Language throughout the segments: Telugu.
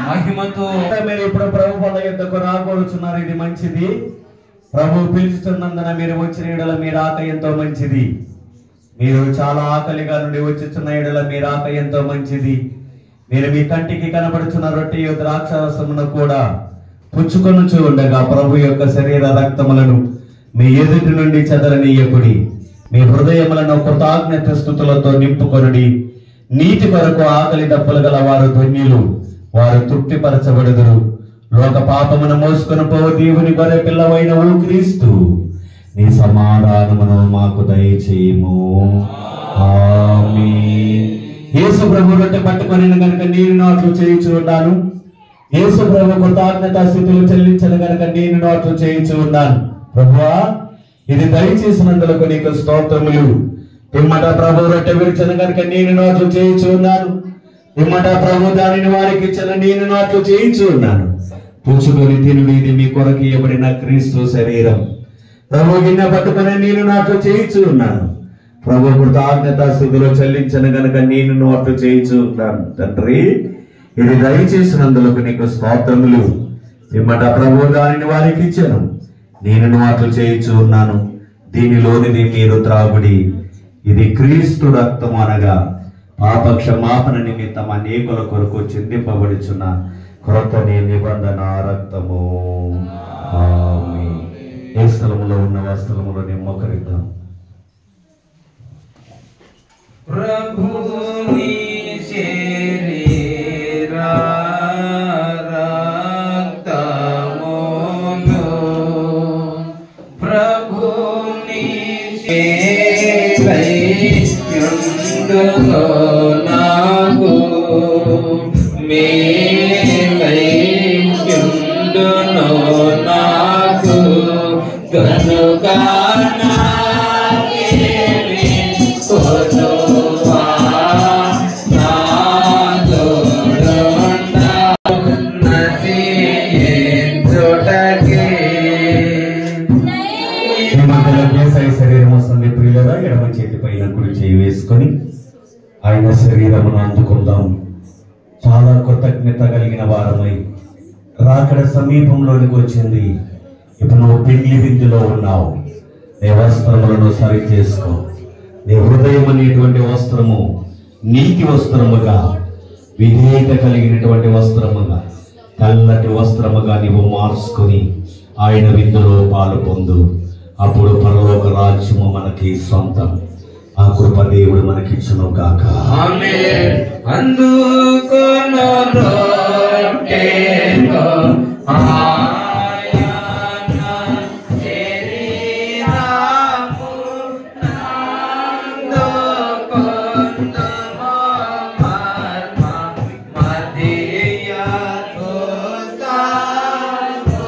మహిమతో మీరు ఇప్పుడు ప్రభు పద యుద్ధకు రాకూరుచున్నారు. ఇది మంచిది. ప్రభు పిలుచుతున్నందున మీరు వచ్చిన ఎడల మీ రాక ఎంతో మంచిది. మీరు చాలా ఆకలిగా నుండి వచ్చుచున్న ఎడల మీ రాక ఎంతో మంచిది. మీరు మీ కంటికి కనబడుచున్న రొట్టె ద్రాక్షారసమును కూడా పుచ్చుకొనుచు ఉండగా ప్రభు యొక్క శరీర రక్తములను మీ ఎదుటి నుండి చెదరనీయకుడి. మీ హృదయములను కృతజ్ఞత స్తుతులతో నింపుకొనుడి. నీతి కొరకు ఆకలి దప్పులు గల వారు ధన్యులు, వారు తృప్తిపరచబడుదురు. లోక పాపమును మోసుకొని పోవు దేవుని గొర్రె పిల్లవైన ఓ క్రీస్తు, నీ సమాధానమును మాకు దయచేయము. ఆమేన్. యేసు ప్రభు రొట్టె పట్టుకొని గనుక నేను నోట్లు చేయించు ఉన్నాను. యేసు ప్రభు కృతజ్ఞతా స్థితులు చెల్లించను గనుక నేను నోట్లు చేయించు ఉన్నాను. ప్రభువా, ఇది దయచేసినందులకు నీకు స్తోత్రములు. పిమ్మట ప్రభు రొట్టె విరిచను గనుక నేను నోట్లు చేయించు ఉన్నాను. పిమ్మట ప్రభు దానిని వారికి ఇచ్చిన నేను నోట్లు చేయించు ఉన్నాను. పుచ్చుకొని తినుడి, ఇది మీ కొరకు ఇవ్వబడిన క్రీస్తు శరీరం. ప్రభు గిన్నె పట్టుకొని నేను నోట్లు చేయించు ఉన్నాను. ప్రభు కృతజ్ఞతా స్థితిలో చెల్లించను గనుక నేను నోట్లు చేయించు ఉన్నాను. తండ్రి, ఇది దయచేసినందులకు నీకు స్తోత్రములు. పిమ్మట ప్రభు దానిని వారికి ఇచ్చాను. నేను నోట్లు చేయించు ఉన్నాను. దీనిలోనిది మీరు త్రాగుడి, ఇది క్రీస్తు రక్తం అనగా పాప క్షమాపణ నిమిత్తం అనేకుల కొరకు చిందింపబడుచున్న క్రొత్త నిబంధన రక్తము. ఆమేన్. ఏ స్థలములో ఉన్న వస్త్రములో నిమ్మకరిద్దాం. ప్రభుని శరీర రక్తములు ప్రభుని సేవయుండును నాకు మేలయుండును నాకు కనుక ఎడమ చేతి పైన కుడి చేయి వేసుకొని ఆయన శరీరమును అందుకుందాం. చాలా కృతజ్ఞత కలిగిన వారమై రాకడ సమీపంలోనికి వచ్చింది. ఇప్పుడు నువ్వు పెళ్లి విందులో ఉన్నావు. నీ వస్త్రములను సరి చేసుకో. నీ హృదయం అనేటువంటి వస్త్రము నీతి వస్త్రముగా, విధేయత కలిగినటువంటి వస్త్రముగా, తెల్లటి వస్త్రముగా నీవు మార్చుకొని ఆయన విందులో పాలు పొందు. అప్పుడు పరలోక రాజ్యము మనకి సొంతం. ఆ కృప దేవుడు మనకిచ్చును గాక. ఆమేన్. అందుకొను రొట్టెలో ఆయన శరీరము అందుకొందుము మర్మ మధ్యతో తాము.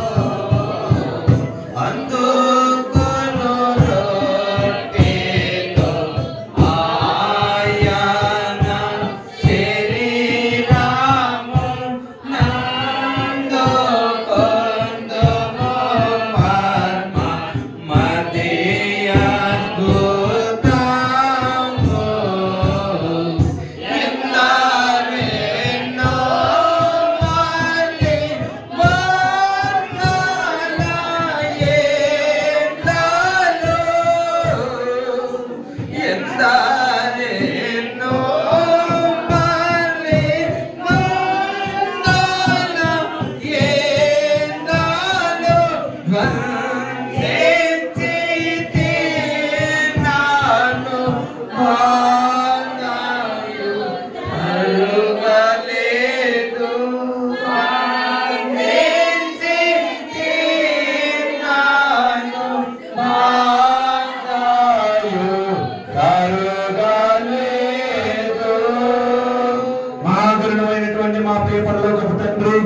అందుకొను రొట్టెలో ఆయన శరీరము అందుకొందుము మర్మ మధ్యతో తాము. ఎందరెన్నో మళ్ళీ వర్ణన ఎందలో, ఎందరెన్నో మళ్ళీ వర్ణన ఎందలో వర్ణించితే నాను వానయు అరుగలేదు. వర్ణించితే నాను వానయు అరుగలేదు. మహాగరుడమైనటువంటి మా ప్రియ పరలోకపు తండ్రి,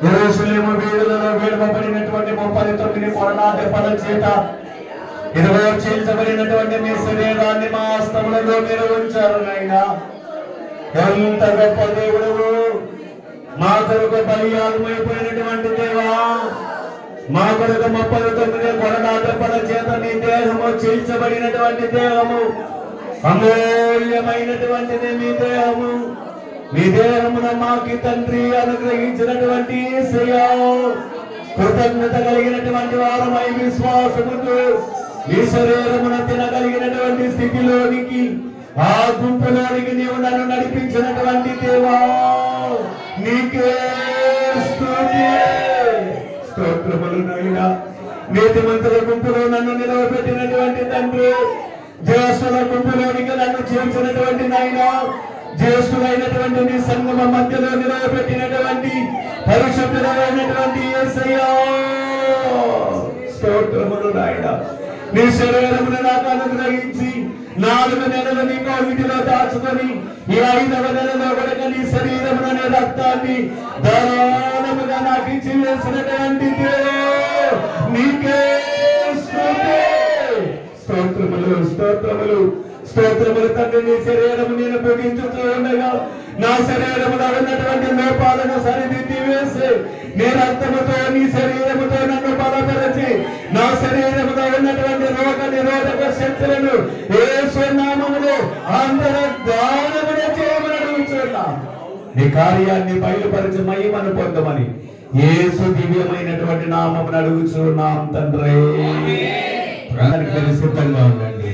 యెరూషలేము వీధులలో వేడుకబడినటువంటి 39 కొరనాటి పద చేత ఇదిగో చీల్చబడినటువంటి మీ శరీరాన్ని మా హస్తములలో మీరు ఉంచారు. నైనా ఎంత గొప్ప దేవుడు! మా కొరకు బలియాగమైపోయినటువంటి దేవా, మా కొరకు 39 కొరనాటి పద చేత మీ దేహము చీల్చబడినటువంటి దేహము, అమూల్యమైనటువంటిది మీ దేహము. మీ దేహమున మాకి తండ్రి అనుగ్రహించినటువంటి యేసయ్యా, కృతజ్ఞత కలిగినటువంటి వారమై విశ్వాసముతో ఈ శరీరమున తినగలిగినటువంటి స్థితిలోనికి, ఆ గుంపులోనికి నీవు నన్ను నడిపించినటువంటి దేవా, నీకే స్తుతి. స్తోత్రములు నాయనా. నీతిమంతుల గుంపులో నన్ను నిలవబెట్టినటువంటి తండ్రి, జ్యేష్ఠుల గుంపులోనికి నన్ను చేర్చినటువంటి నాయనా, జ్యేష్ఠులైనటువంటి నీ సంగమ మధ్యలో నిలవబెట్టినటువంటి పరిశుద్ధులైనటువంటి యేసయ్యా, స్తోత్రములు నాయనా. నీ శరీరమును నాకు అనుగ్రహించి 4 నెలలు నీ కోవిటిలో దాచుకొని ఈ 5వ నెలలో కూడా నీ శరీరమును నీ రక్తాన్ని ధారాళముగా నాకు ఇచ్చి వేసినటువంటి నీకే స్తుతి. స్తోత్రములు స్తోత్రములు స్తోత్రములు తండ్రి. నీ శరీరము నేను భుజించుతూ ఉండగా నా శరీరములో ఉన్నటువంటి లోపాలను సరిదిద్ది వేసి నీ రక్తముతో నీ శరీరముతో నన్ను బలపరచి నా శరీరములో ఉన్నటువంటి రోగ నిరోధక శక్తులను యేసు నామములో అంతర్ధానముగా చేయమని అడుగుతున్నాం. నీ కార్యాన్ని బయలుపరిచి మహిమను పొందమని యేసు దివ్యమైనటువంటి నామమును అడుగుచున్నాం తండ్రి. సిద్ధంగా ఉండండి.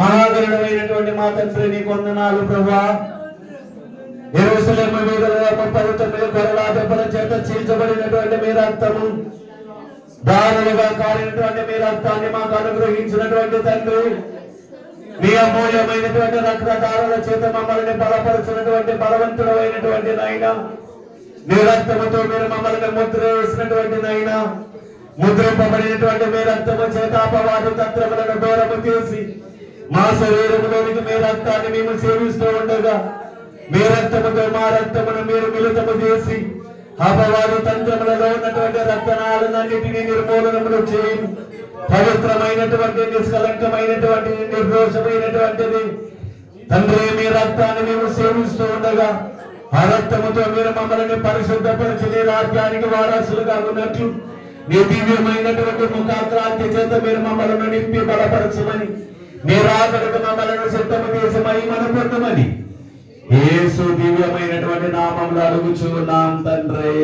మహాగణుడైనటువంటి మా తండ్రి నీ వందనాలు ప్రభువా. యెరూషలేము వీధులలో 39 గొర్రెల దెబ్బల చేత చీల్చబడినటువంటి మీ రక్తము, దారులుగా కారినటువంటి మీ రక్తాన్ని మాకు అనుగ్రహించినటువంటి తండ్రి, మీ అమూల్యమైనటువంటి రక్తధారుల చేత మమ్మల్ని బలపరుచినటువంటి బలవంతుడు అయినటువంటి నాయన, మీ రక్తముతో మీరు మమ్మల్ని ముద్ర వేసినటువంటి నాయన, ముద్రింపబడినటువంటి మీ రక్తము చేత అపవాదు తంత్రములను దూరము చేసి మా శరీరంలోనికి మీ రక్తాన్ని మేము సేవిస్తూ ఉండగా మీ రక్తముతో మా రక్తమును మీరు మిళితము చేసి అపవాదు తంత్రములలో ఉన్నటువంటి రక్తనాలన్నిటినీ నిర్మూలనములు చేయి. పవిత్రమైనటువంటి నిష్కలంకమైనటువంటి నిర్దోషమైనటువంటిది తండ్రి మీ రక్తాన్ని మేము సేవిస్తూ ఉండగా ఆ రక్తముతో మీరు మమ్మల్ని పరిశుద్ధపరిచి నీ రాజ్యానికి వారసులుగా ఉన్నట్లు నీ దివ్యమైనటువంటి ముఖాక్రాంతి చేత మీరు మమ్మల్ని నింపి బలపరచమని, మీరు ఆఖరికి మమ్మల్ని సిద్ధము చేసి మహిమను పొందమని యేసు దివ్యమైనటువంటి నామములో అడుగుచున్నాం తండ్రి.